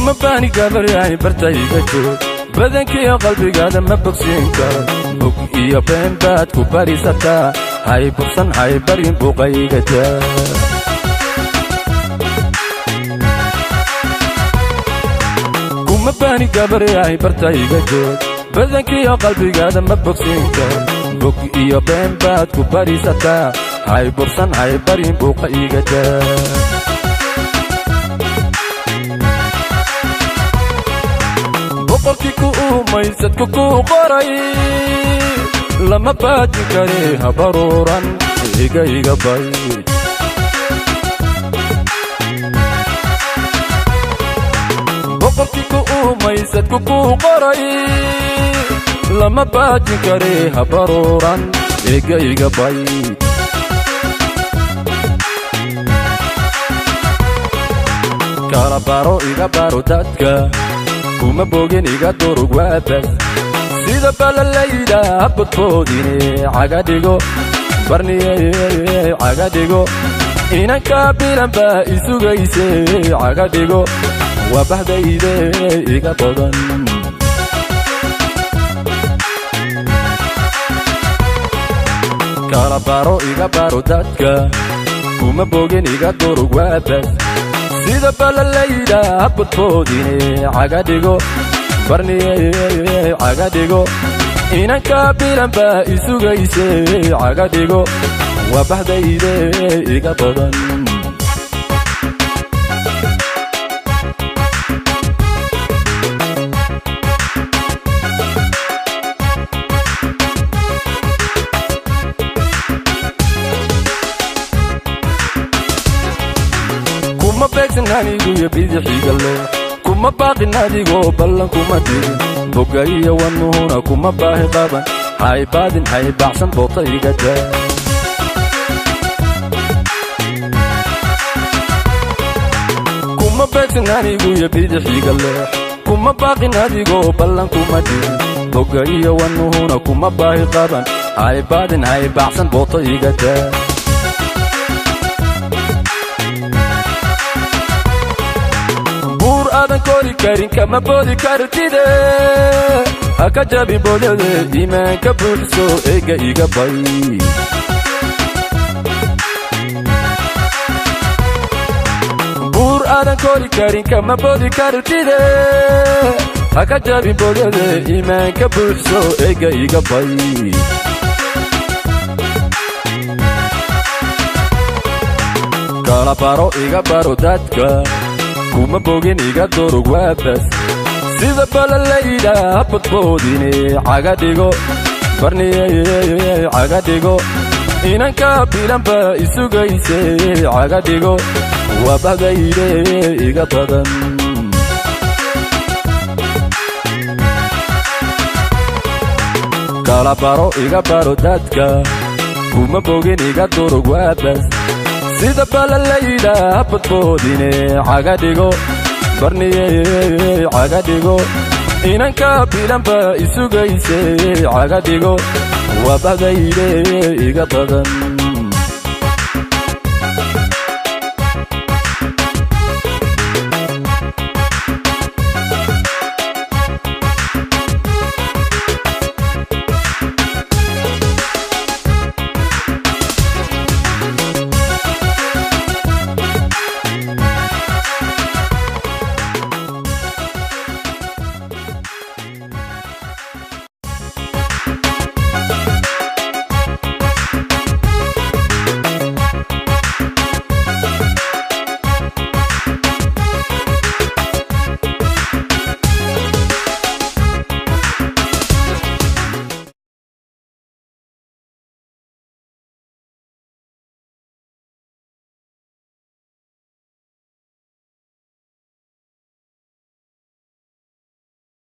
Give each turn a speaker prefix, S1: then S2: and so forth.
S1: kuma bani gabaryahay bartayga joog badankii qalbigaada ma bogsiin karo bog iyo been baad ku barisataa hay bogsan hay barin buuqayga taa kuma bani gabaryahay bartayga joog badankii qalbigaada ma bogsiin karo bog iyo been baad ku barisataa hay bogsan hay barin buuqayga taa boqorkii ku umaysadku ku qoray lama baajin kare habaruuran iga bay boqorkii ku umaysadku ku qoray lama baajin kare habaruuran iga bay kala baro iga baro dadka kuma bogin iga durug waabas sida balalayda abadkoodine cagadhigo barniye cagadhigo inanka bilanba isugayse cagadhigo waa bahdayde iga badan kala baro iga baro dadka kuma bogin iga durug waabas sida balalayda abadkoodine cagadhigo barniye cagadhigo inanka bilanba isugayse cagadhigo waa bahdayde iga badan kuma beegsan anigu iyo bidixii galle kuma baaqin adigoo ballan kuma dirin boga iyo wanuhuna kuma baahi qaban hay baadin hay baxsan bootayga taa kuma beegsan anigu iyo bidixii galle kuma baaqin adigoo ballan kuma dirin boga iyo wanuhuna kuma baahi qaban hay baadin hay baxsan bootayga taa aadan kori karin kama boodi kartide haka jabi boodade iimaanka buuxso eega iga bay buur aadan kori karin kama boodi kartide haka jabi boodade iimaanka buuxso eega iga bay kala baro iga baro dadka kuma bogin iga durug waabas sida balalayda abadkoodine cagadhigo barniye cagadhigo inanka bilanba isugayse cagadhigo waa bahdayde iga badan kala baro iga baro dadka kuma bogin iga durug waabas sida balalayda abadkoodine cagadhigo barniye cagadhigo inanka bilanba isugayse cagadhigo waa bahdayde iga badan